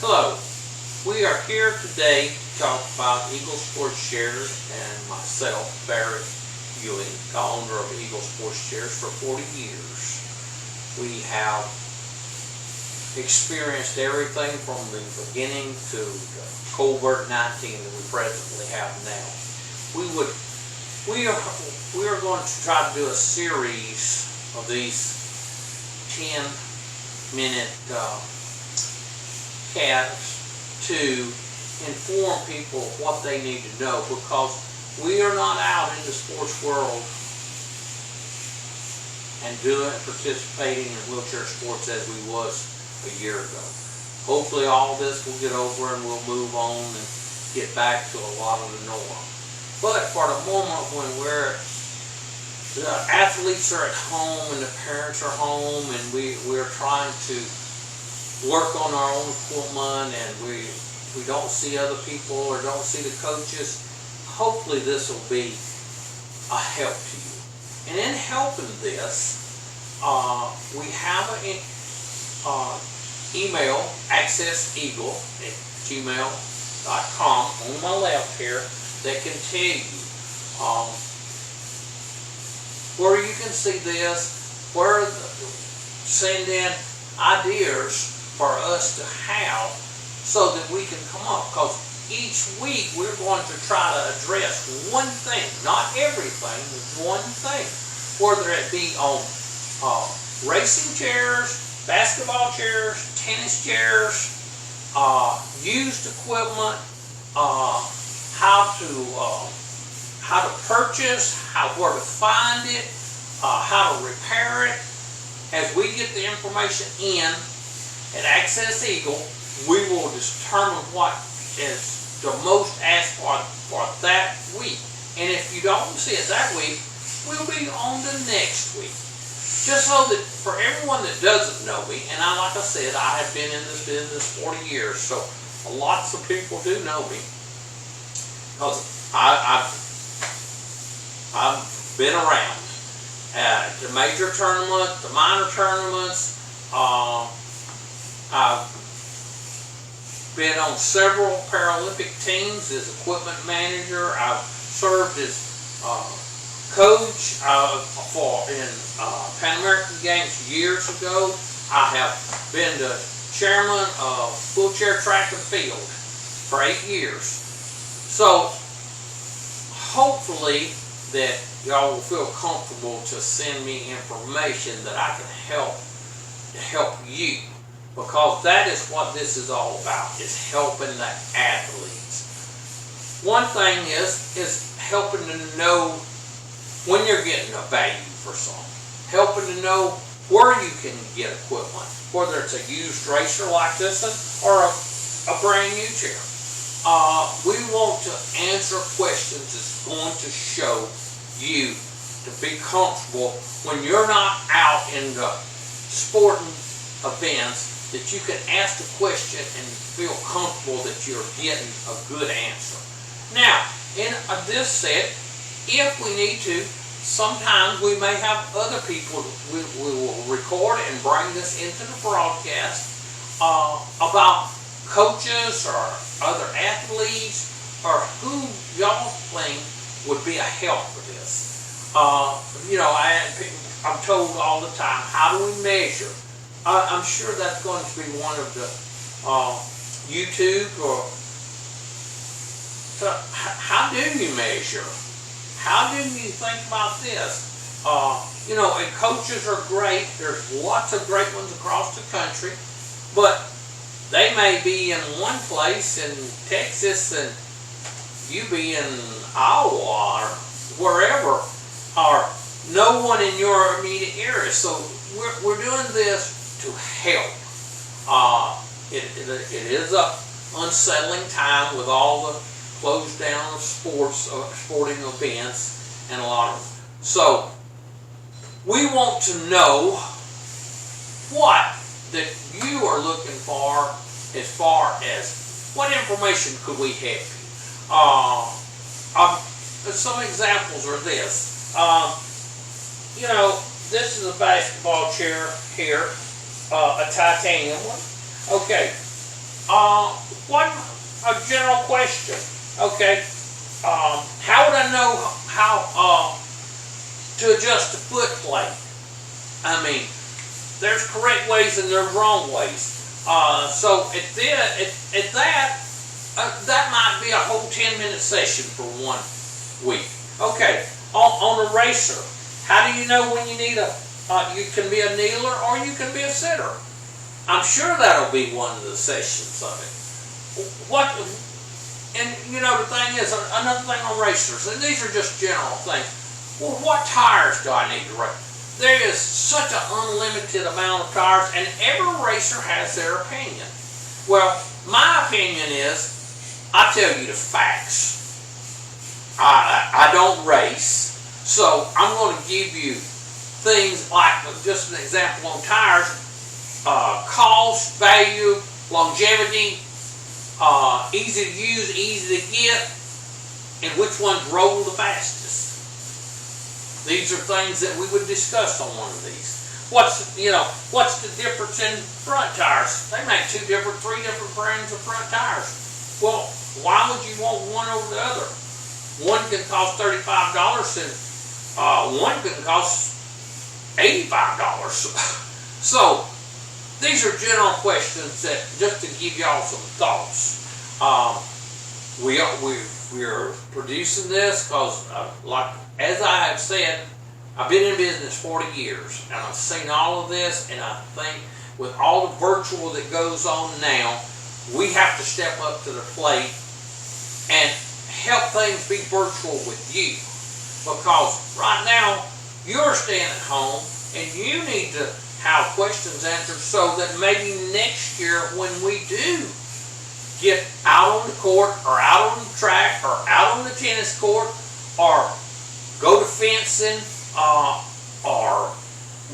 Hello, we are here today to talk about Eagle Sportschairs and myself, Barrett Ewing, the owner of Eagle Sportschairs for 40 years. We have experienced everything from the beginning to the COVID-19 that we presently have now. We are going to try to do a series of these 10-minute casts to inform people what they need to know, because we are not out in the sports world and participating in wheelchair sports as we was a year ago. Hopefully all this will get over and we'll move on and get back to a lot of the norm. But for the moment, when the athletes are at home and the parents are home and we're trying to work on our own equipment and we don't see other people or don't see the coaches, hopefully this will be a help to you. And in helping this, we have an email, accesseagle@gmail.com on my left here, that can tell you where you can see this, send in ideas for us to have so that we can come up, because each week we're going to try to address one thing, not everything, but one thing, whether it be on racing chairs, basketball chairs, tennis chairs, used equipment, how to purchase, where to find it, how to repair it. As we get the information in at Access Eagle, we will determine what is the most asked for that week. And if you don't see it that week, we'll be on the next week. Just so that for everyone that doesn't know me, and like I said, I have been in this business 40 years, so lots of people do know me, because I've been around the major tournaments, the minor tournaments. I've been on several Paralympic teams as equipment manager. I've served as coach in Pan American Games years ago. I have been the chairman of wheelchair track and field for 8 years. So hopefully that y'all will feel comfortable to send me information that I can help you, because that is what this is all about, is helping the athletes. One thing is helping to know when you're getting a value for something, helping to know where you can get equipment, whether it's a used racer like this one or a brand new chair. We want to answer questions that's going to show you to be comfortable when you're not out in the sporting events, that you can ask the question and feel comfortable that you're getting a good answer. Now, in this set, if we need to, sometimes we may have other people, we will record and bring this into the broadcast about coaches or other athletes or who y'all think would be a help for this. I'm told all the time, how do we measure? I'm sure that's going to be one of the YouTube, or how do you measure? How do you think about this? And coaches are great. There's lots of great ones across the country, but they may be in one place in Texas and you be in Iowa or wherever, or no one in your immediate area. So we're doing this to help. It is a unsettling time with all the closed down of sporting events and a lot of them. So we want to know what that you are looking for, as far as what information could we help you. Some examples are this. This is a basketball chair here, a titanium one. Okay, What a general question. Okay. How would I know how to adjust the foot plate? I mean, there's correct ways and there's wrong ways. So that might be a whole 10-minute session for 1 week. Okay. On a racer, how do you know when you need you can be a kneeler or you can be a sitter? I'm sure that'll be one of the sessions of it. And the thing is, another thing on racers, and these are just general things. Well, what tires do I need to race? There is such an unlimited amount of tires, and every racer has their opinion. Well, my opinion is, I tell you the facts. I don't race, so I'm going to give you things like, just an example on tires, cost, value, longevity, easy to use, easy to get, and which ones roll the fastest. These are things that we would discuss on one of these. What's the difference in front tires? They make 3 different brands of front tires. Well, why would you want one over the other? One can cost $35 and one can cost $85. So these are general questions that just to give y'all some thoughts. We are producing this because, as I have said, I've been in business 40 years and I've seen all of this, and I think with all the virtual that goes on now, we have to step up to the plate and help things be virtual with you, because right now you're staying at home and you need to have questions answered so that maybe next year when we do get out on the court or out on the track or out on the tennis court or go to fencing or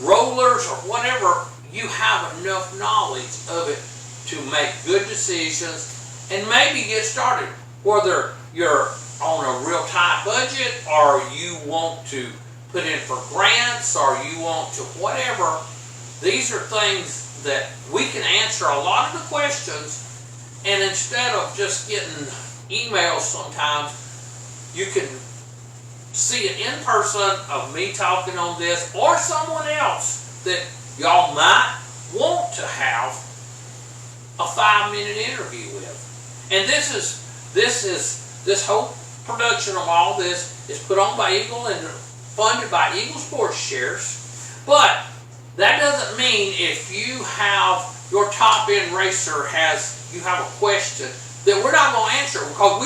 rollers or whatever, you have enough knowledge of it to make good decisions and maybe get started. Whether you're on a real tight budget or you want to put in for grants or you want to whatever, these are things that we can answer a lot of the questions, and instead of just getting emails sometimes, you can see it in person of me talking on this or someone else that y'all might want to have a 5-minute interview with. And this whole production of all this is put on by Eagle and funded by Eagle Sportschairs. But that doesn't mean if you have your top end racer you have a question that we're not going to answer, because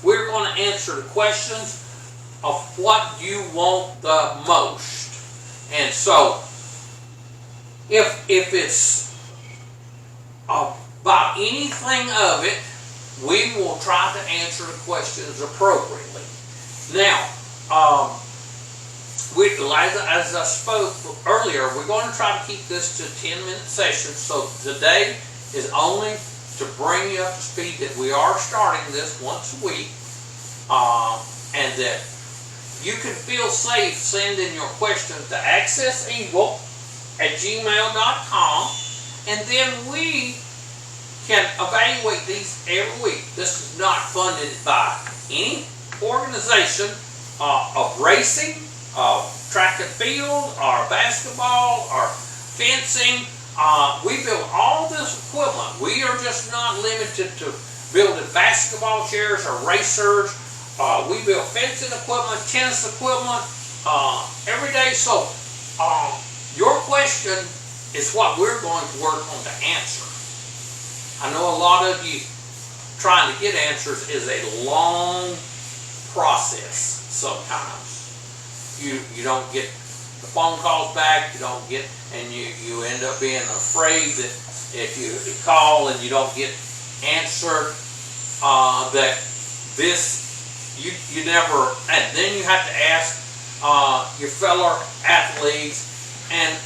we're going to answer the questions of what you want the most. And so if it's about anything of it, we will try to answer the questions appropriately. Now, as I spoke earlier, we're going to try to keep this to 10-minute sessions. So today is only to bring you up to speed that we are starting this once a week, and that you can feel safe sending your questions to accesseagle@gmail.com, and then we can evaluate these every week. This is not funded by any organization of racing, of track and field, or basketball, or fencing. We build all this equipment. We are just not limited to building basketball chairs or racers. We build fencing equipment, tennis equipment, every day. So your question is what we're going to work on to answer. I know a lot of you trying to get answers is a long process sometimes. You don't get the phone calls back, you don't get, and you end up being afraid that if you call and you don't get answered, that you never, and then you have to ask your fellow athletes, and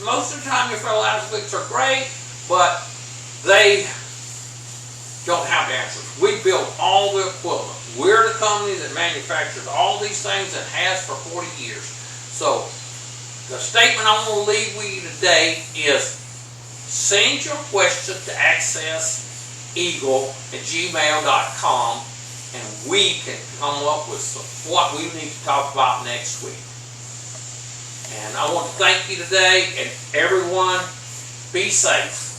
most of the time your fellow athletes are great, but they don't have the answers. We build all the equipment. We're the company that manufactures all these things and has for 40 years. So the statement I want to leave with you today is send your question to access eagle@gmail.com, and we can come up with what we need to talk about next week. And I want to thank you today, and everyone, be safe.